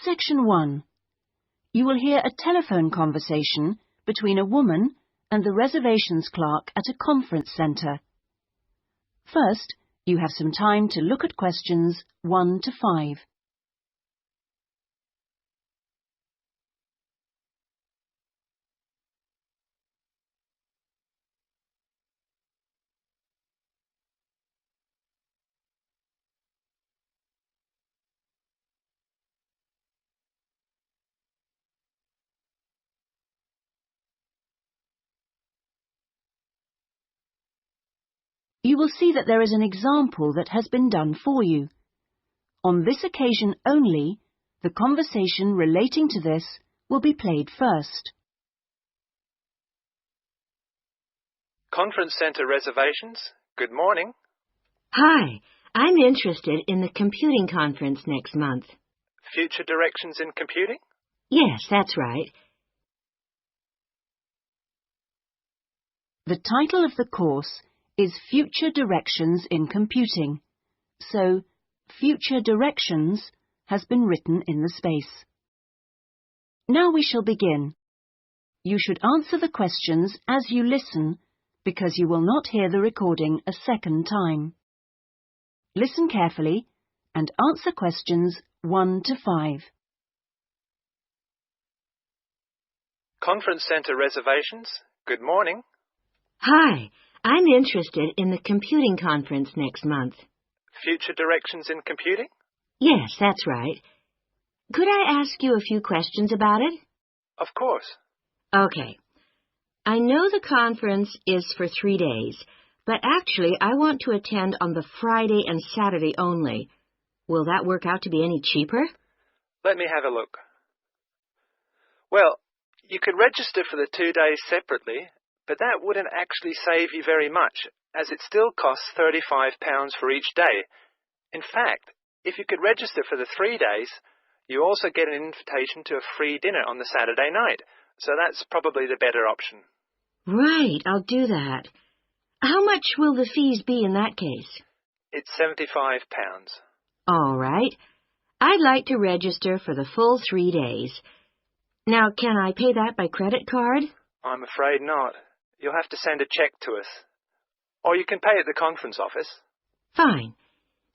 Section 1. You will hear a telephone conversation between a woman and the reservations clerk at a conference centre. First, you have some time to look at questions 1 to 5. You will see that there is an example that has been done for you. On this occasion only, the conversation relating to this will be played first. Conference Centre reservations. Good morning. Hi, I'm interested in the computing conference next month. Future directions in computing? Yes, that's right. The title of the course is Future Directions in Computing, so Future Directions has been written in the space. Now we shall begin. You should answer the questions as you listen, because you will not hear the recording a second time. Listen carefully and answer questions 1 to 5. Conference Centre reservations. Good morning. Hi, I'm interested in the computing conference next month. Future directions in computing? Yes, that's right. Could I ask you a few questions about it? Of course. Okay. I know the conference is for 3 days, but actually I want to attend on the Friday and Saturday only. Will that work out to be any cheaper? Let me have a look. Well, you could register for the 2 days separately, but that wouldn't actually save you very much, as it still costs £35 for each day. In fact, if you could register for the 3 days, you also get an invitation to a free dinner on the Saturday night, so that's probably the better option. Right, I'll do that. How much will the fees be in that case? It's £75. All right. I'd like to register for the full 3 days. Now, can I pay that by credit card? I'm afraid not. You'll have to send a cheque to us. Or you can pay at the conference office. Fine.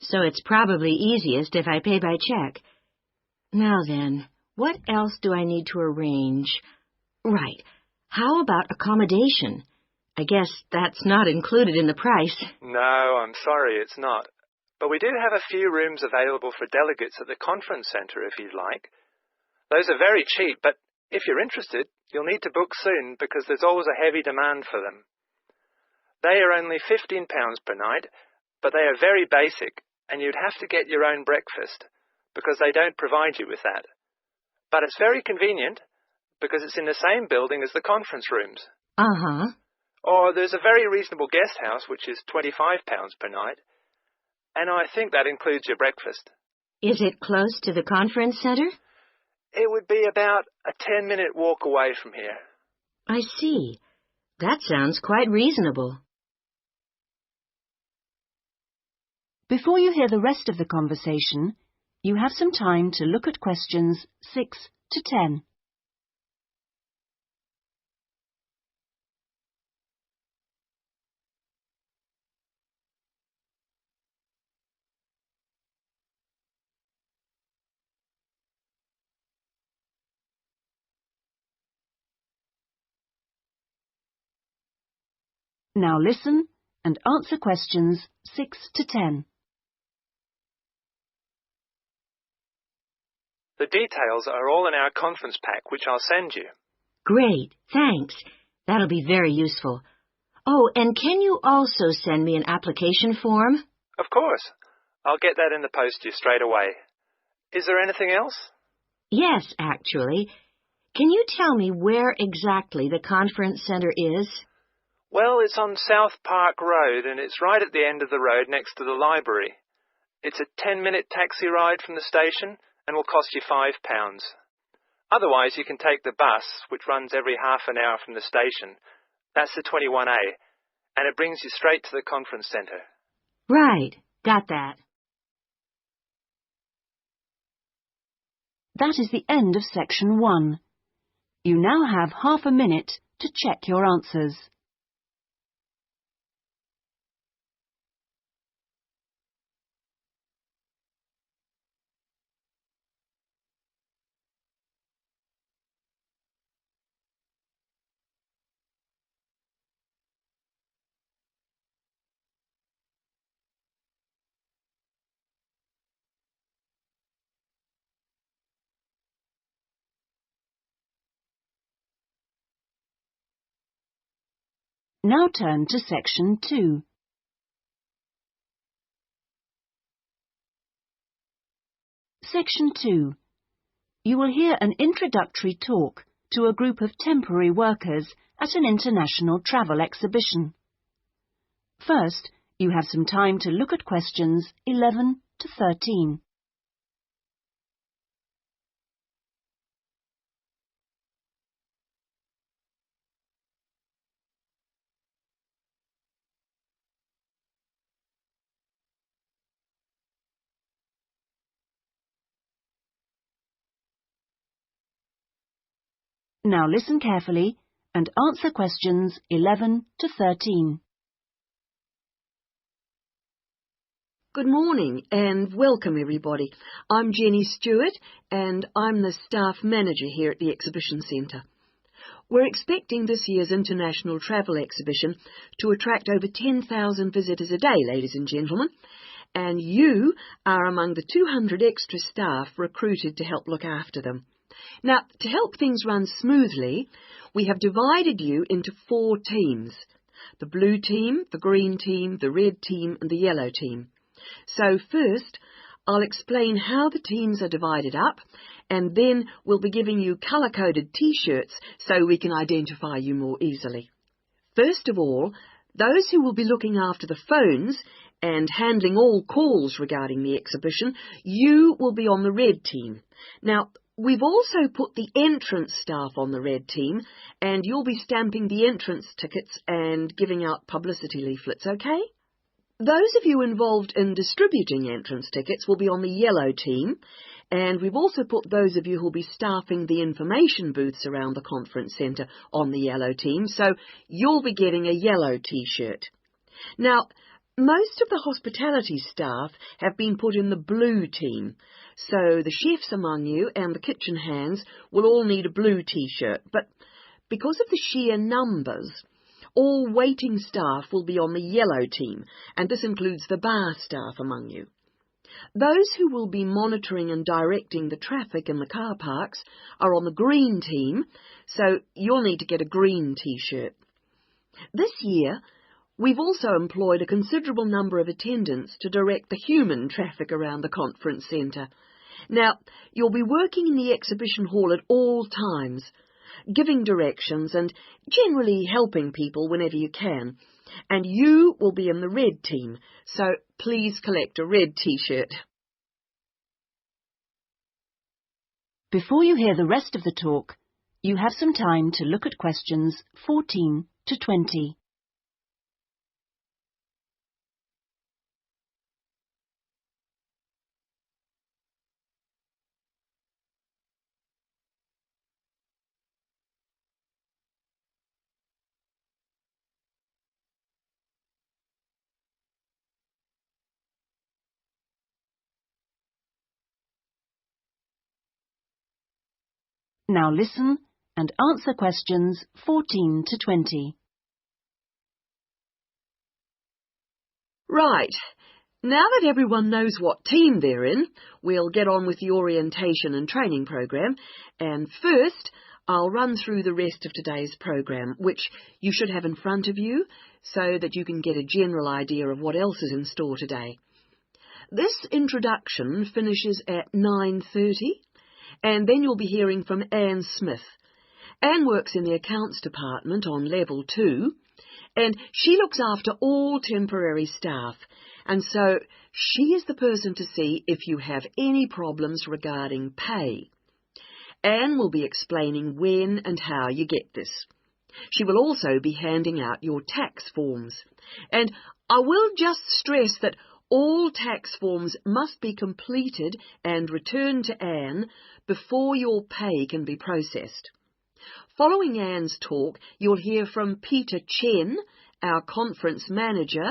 So it's probably easiest if I pay by check. Now then, what else do I need to arrange? Right. How about accommodation? I guess that's not included in the price. No, I'm sorry, it's not. But we do have a few rooms available for delegates at the conference centre if you'd like. Those are very cheap, but if you're interested, you'll need to book soon because there's always a heavy demand for them. They are only £15 per night, but they are very basic, and you'd have to get your own breakfast because they don't provide you with that. But it's very convenient because it's in the same building as the conference rooms. Uh-huh. Or there's a very reasonable guest house, which is £25 per night, and I think that includes your breakfast. Is it close to the conference center? It would be about a 10-minute walk away from here. I see. That sounds quite reasonable. Before you hear the rest of the conversation, you have some time to look at questions 6 to 10. Now listen and answer questions 6 to 10. The details are all in our conference pack, which I'll send you. Great, thanks. That'll be very useful. Oh, and can you also send me an application form? Of course. I'll get that in the post to you straight away. Is there anything else? Yes, actually. Can you tell me where exactly the conference center is? Well, it's on South Park Road, and it's right at the end of the road next to the library. It's a 10-minute taxi ride from the station and will cost you £5. Otherwise, you can take the bus, which runs every half an hour from the station. That's the 21A, and it brings you straight to the conference centre. Right, got that. That is the end of section 1. You now have half a minute to check your answers. Now turn to section 2. Section 2. You will hear an introductory talk to a group of temporary workers at an international travel exhibition. First, you have some time to look at questions 11 to 13. Now listen carefully and answer questions 11 to 13. Good morning and welcome everybody. I'm Jenny Stewart and I'm the staff manager here at the Exhibition Centre. We're expecting this year's International Travel Exhibition to attract over 10,000 visitors a day, ladies and gentlemen, and you are among the 200 extra staff recruited to help look after them. Now, to help things run smoothly, we have divided you into 4 teams: the blue team, the green team, the red team and the yellow team. So first, I'll explain how the teams are divided up, and then we'll be giving you colour-coded T-shirts so we can identify you more easily. First of all, those who will be looking after the phones and handling all calls regarding the exhibition, you will be on the red team. Now, we've also put the entrance staff on the red team, and you'll be stamping the entrance tickets and giving out publicity leaflets, okay? Those of you involved in distributing entrance tickets will be on the yellow team, and we've also put those of you who'll be staffing the information booths around the conference centre on the yellow team, so you'll be getting a yellow T-shirt. Now, most of the hospitality staff have been put in the blue team, so the chefs among you and the kitchen hands will all need a blue T-shirt, but because of the sheer numbers, all waiting staff will be on the yellow team, and this includes the bar staff among you. Those who will be monitoring and directing the traffic in the car parks are on the green team, so you'll need to get a green T-shirt. This year, we've also employed a considerable number of attendants to direct the human traffic around the conference centre. Now, you'll be working in the exhibition hall at all times, giving directions and generally helping people whenever you can. And you will be in the red team, so please collect a red T-shirt. Before you hear the rest of the talk, you have some time to look at questions 14 to 20. Now listen and answer questions 14 to 20. Right. Now that everyone knows what team they're in, we'll get on with the orientation and training program. And first, I'll run through the rest of today's program, which you should have in front of you so that you can get a general idea of what else is in store today. This introduction finishes at 9:30. And then you'll be hearing from Anne Smith. Anne works in the accounts department on level 2, and she looks after all temporary staff, and so she is the person to see if you have any problems regarding pay. Anne will be explaining when and how you get this. She will also be handing out your tax forms. And I will just stress that All tax forms must be completed and returned to Anne before your pay can be processed. Following Anne's talk, you'll hear from Peter Chen, our conference manager,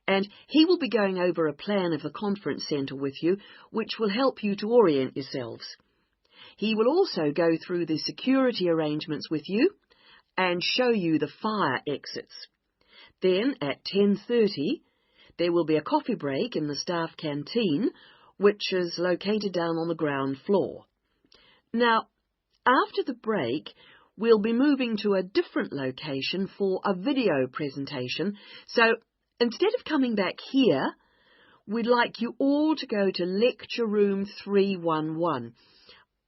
and he will be going over a plan of the conference centre with you, which will help you to orient yourselves. He will also go through the security arrangements with you and show you the fire exits. Then at 10:30, there will be a coffee break in the staff canteen, which is located down on the ground floor. Now, after the break, we'll be moving to a different location for a video presentation, so instead of coming back here, we'd like you all to go to Lecture Room 311.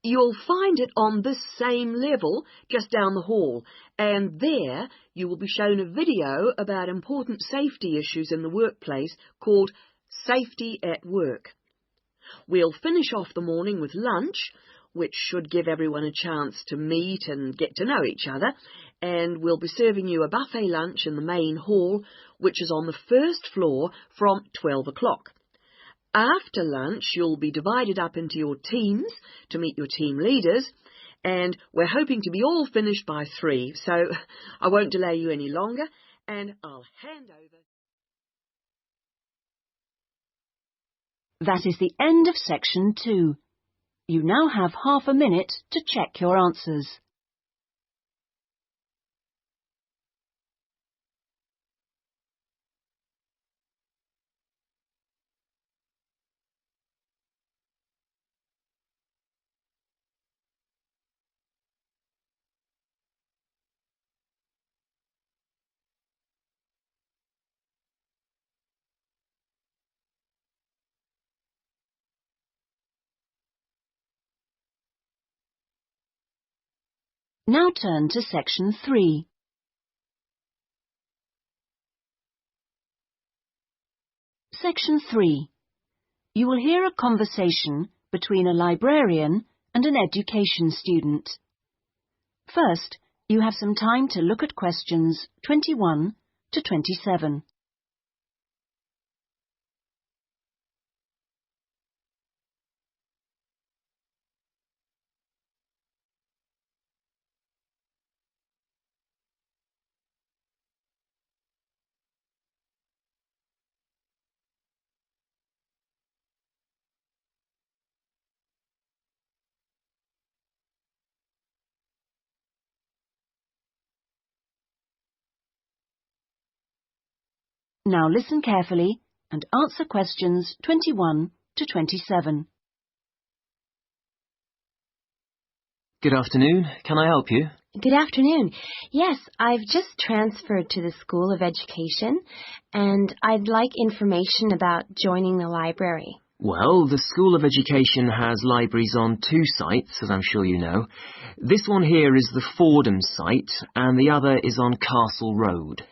You'll find it on this same level, just down the hall, and there you will be shown a video about important safety issues in the workplace called Safety at Work. We'll finish off the morning with lunch, which should give everyone a chance to meet and get to know each other, and we'll be serving you a buffet lunch in the main hall, which is on the first floor from 12 o'clock. After lunch, you'll be divided up into your teams to meet your team leaders, and we're hoping to be all finished by 3, so I won't delay you any longer, and I'll hand over. That is the end of section 2. You now have half a minute to check your answers. Now turn to section 3. Section 3. You will hear a conversation between a librarian and an education student. First, you have some time to look at questions 21 to 27. Now listen carefully and answer questions 21 to 27. Good afternoon. Can I help you? Good afternoon. Yes, I've just transferred to the School of Education, and I'd like information about joining the library. Well, the School of Education has libraries on 2 sites, as I'm sure you know. This one here is the Fordham site, and the other is on Castle Road.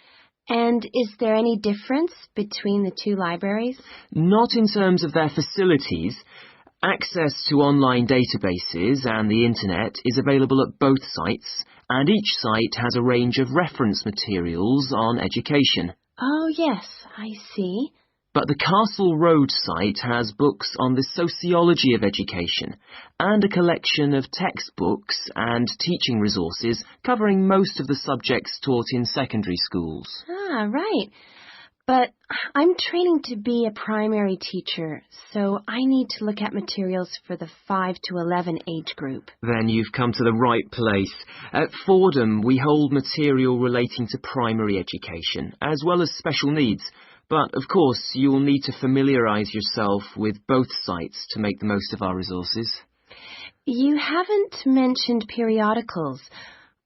And is there any difference between the 2 libraries? Not in terms of their facilities. Access to online databases and the internet is available at both sites, and each site has a range of reference materials on education. Oh, yes, I see. But the Castle Road site has books on the sociology of education and a collection of textbooks and teaching resources covering most of the subjects taught in secondary schools. Ah, right. But I'm training to be a primary teacher, so I need to look at materials for the 5 to 11 age group. Then you've come to the right place. At Fordham, we hold material relating to primary education, as well as special needs. But, of course, you'll need to familiarise yourself with both sites to make the most of our resources. You haven't mentioned periodicals.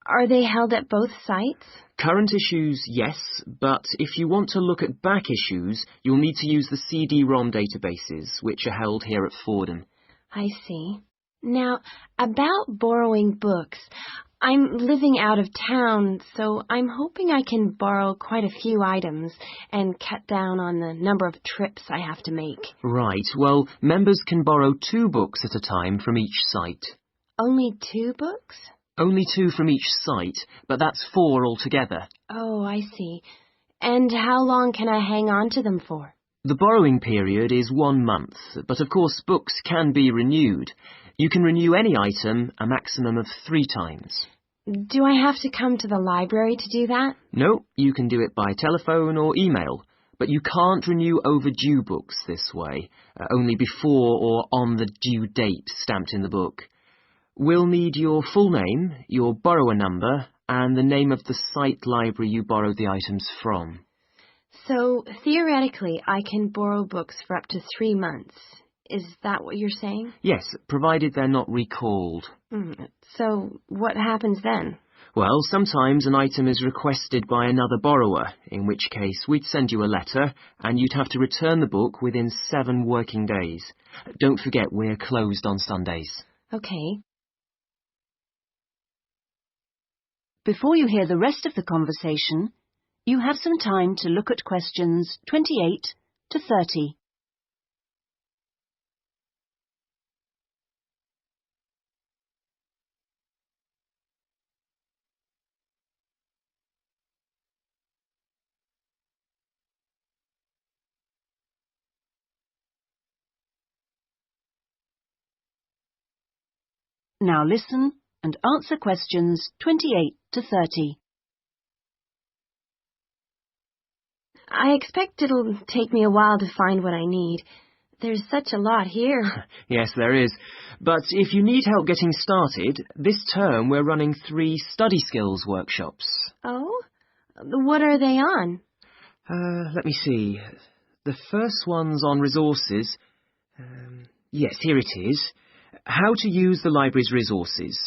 Are they held at both sites? Current issues, yes, but if you want to look at back issues, you'll need to use the CD-ROM databases, which are held here at Fordham. I see. Now, about borrowing books, I'm living out of town, so I'm hoping I can borrow quite a few items and cut down on the number of trips I have to make. Right, well, members can borrow 2 books at a time from each site. Only 2 books? Only 2 from each site, but that's 4 altogether. Oh, I see. And how long can I hang on to them for? The borrowing period is 1 month, but of course books can be renewed. You can renew any item a maximum of 3 times. Do I have to come to the library to do that? No, you can do it by telephone or email, but you can't renew overdue books this way, only before or on the due date stamped in the book. We'll need your full name, your borrower number, and the name of the site library you borrowed the items from. So, theoretically, I can borrow books for up to 3 months. Is that what you're saying? Yes, provided they're not recalled. So, what happens then? Well, sometimes an item is requested by another borrower, in which case we'd send you a letter, and you'd have to return the book within 7 working days. Don't forget we're closed on Sundays. Okay. Before you hear the rest of the conversation, you have some time to look at questions 28 to 30. Now listen and answer questions 28 to 30. I expect it'll take me a while to find what I need. There's such a lot here. Yes, there is. But if you need help getting started, this term we're running 3 study skills workshops. Oh? What are they on? Let me see. The first one's on resources. Yes, here it is. How to use the library's resources.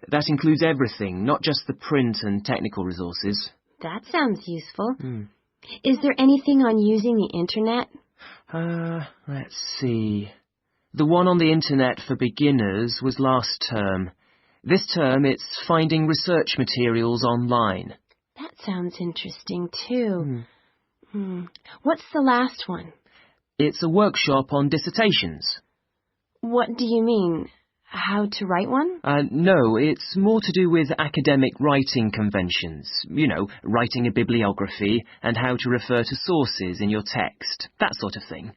That includes everything, not just the print and technical resources. That sounds useful. Is there anything on using the internet? Let's see. The one on the internet for beginners was last term. This term it's finding research materials online. That sounds interesting too. What's the last one? It's a workshop on dissertations. What do you mean? How to write one? No, it's more to do with academic writing conventions. You know, writing a bibliography and how to refer to sources in your text, that sort of thing.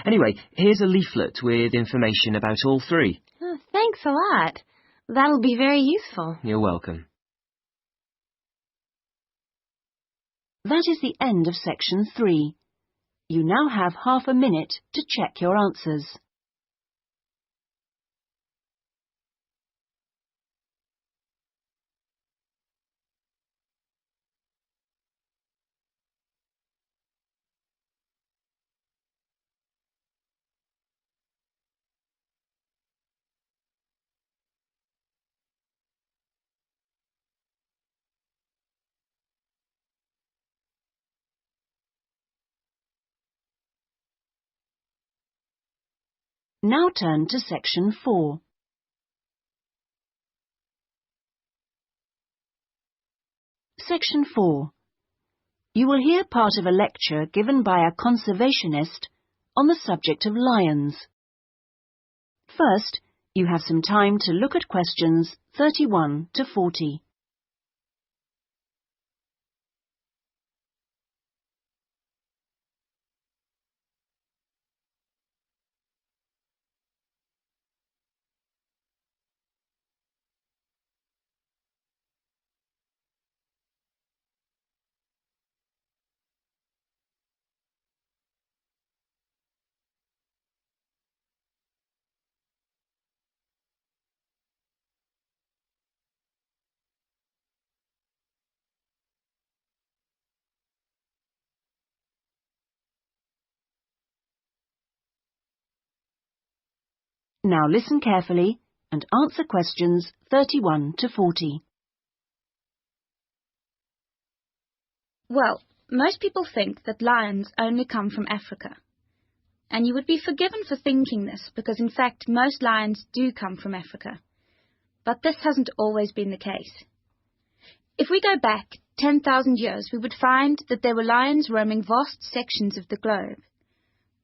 Anyway, here's a leaflet with information about all 3. Oh, thanks a lot. That'll be very useful. You're welcome. That is the end of section 3. You now have half a minute to check your answers. Now turn to section 4. Section 4. You will hear part of a lecture given by a conservationist on the subject of lions. First, you have some time to look at questions 31 to 40. Now listen carefully and answer questions 31 to 40. Well, most people think that lions only come from Africa. And you would be forgiven for thinking this because, in fact, most lions do come from Africa. But this hasn't always been the case. If we go back 10,000 years, we would find that there were lions roaming vast sections of the globe.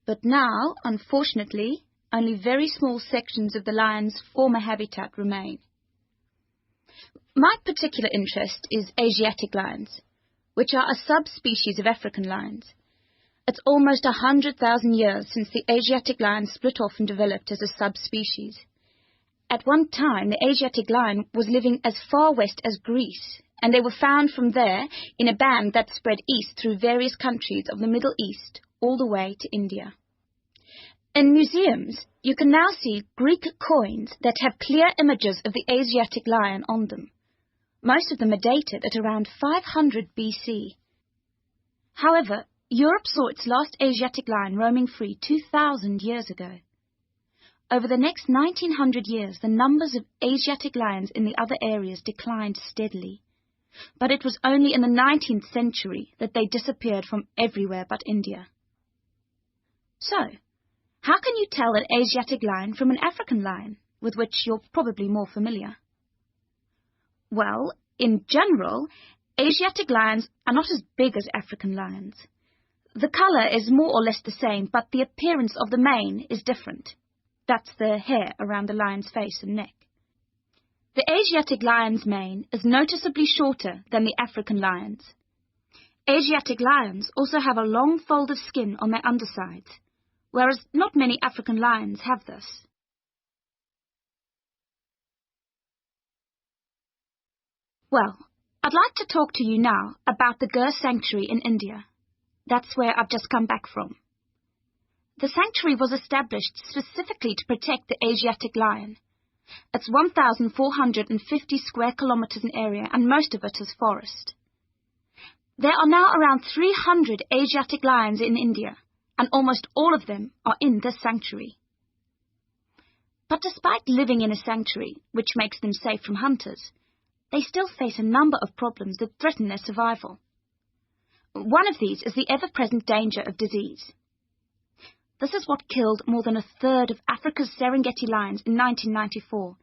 But now, unfortunately, only very small sections of the lion's former habitat remain. My particular interest is Asiatic lions, which are a subspecies of African lions. It's almost 100,000 years since the Asiatic lion split off and developed as a subspecies. At one time, the Asiatic lion was living as far west as Greece, and they were found from there in a band that spread east through various countries of the Middle East all the way to India. In museums, you can now see Greek coins that have clear images of the Asiatic lion on them. Most of them are dated at around 500 BC. However, Europe saw its last Asiatic lion roaming free 2,000 years ago. Over the next 1900 years, the numbers of Asiatic lions in the other areas declined steadily. But it was only in the 19th century that they disappeared from everywhere but India. So, how can you tell an Asiatic lion from an African lion, with which you're probably more familiar? Well, in general, Asiatic lions are not as big as African lions. The colour is more or less the same, but the appearance of the mane is different. That's the hair around the lion's face and neck. The Asiatic lion's mane is noticeably shorter than the African lion's. Asiatic lions also have a long fold of skin on their undersides, whereas not many African lions have this. Well, I'd like to talk to you now about the Gir Sanctuary in India. That's where I've just come back from. The sanctuary was established specifically to protect the Asiatic lion. It's 1,450 square kilometres in area, and most of it is forest. There are now around 300 Asiatic lions in India, and almost all of them are in this sanctuary. But despite living in a sanctuary, which makes them safe from hunters, they still face a number of problems that threaten their survival. One of these is the ever-present danger of disease. This is what killed more than a third of Africa's Serengeti lions in 1994,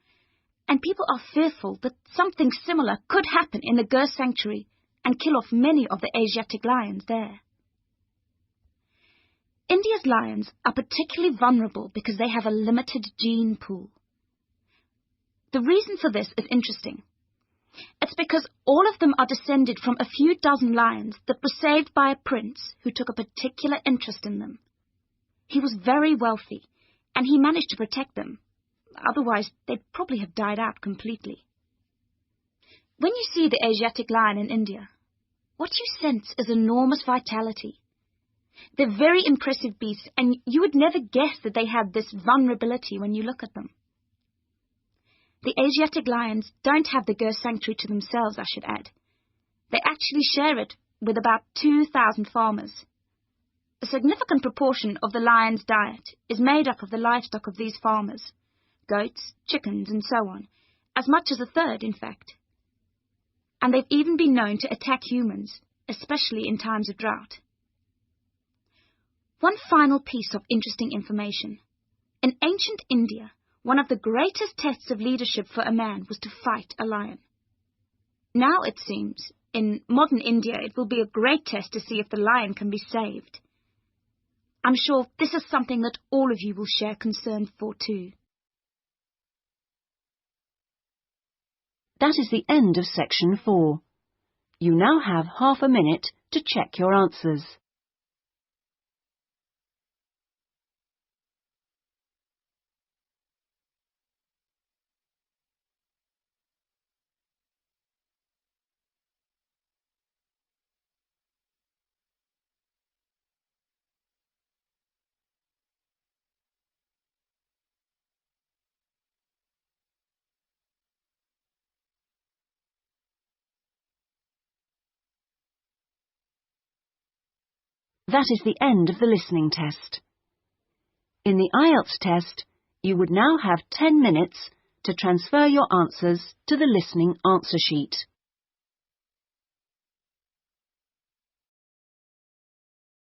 and people are fearful that something similar could happen in the Gir Sanctuary and kill off many of the Asiatic lions there. India's lions are particularly vulnerable because they have a limited gene pool. The reason for this is interesting. It's because all of them are descended from a few dozen lions that were saved by a prince who took a particular interest in them. He was very wealthy, and he managed to protect them. Otherwise, they'd probably have died out completely. When you see the Asiatic lion in India, what you sense is enormous vitality. They're very impressive beasts, and you would never guess that they had this vulnerability when you look at them. The Asiatic lions don't have the Gir Sanctuary to themselves, I should add. They actually share it with about 2,000 farmers. A significant proportion of the lion's diet is made up of the livestock of these farmers, goats, chickens, and so on, as much as a third, in fact. And they've even been known to attack humans, especially in times of drought. One final piece of interesting information. In ancient India, one of the greatest tests of leadership for a man was to fight a lion. Now, it seems, in modern India, it will be a great test to see if the lion can be saved. I'm sure this is something that all of you will share concern for too. That is the end of section 4. You now have half a minute to check your answers. That is the end of the listening test. In the IELTS test, you would now have 10 minutes to transfer your answers to the listening answer sheet.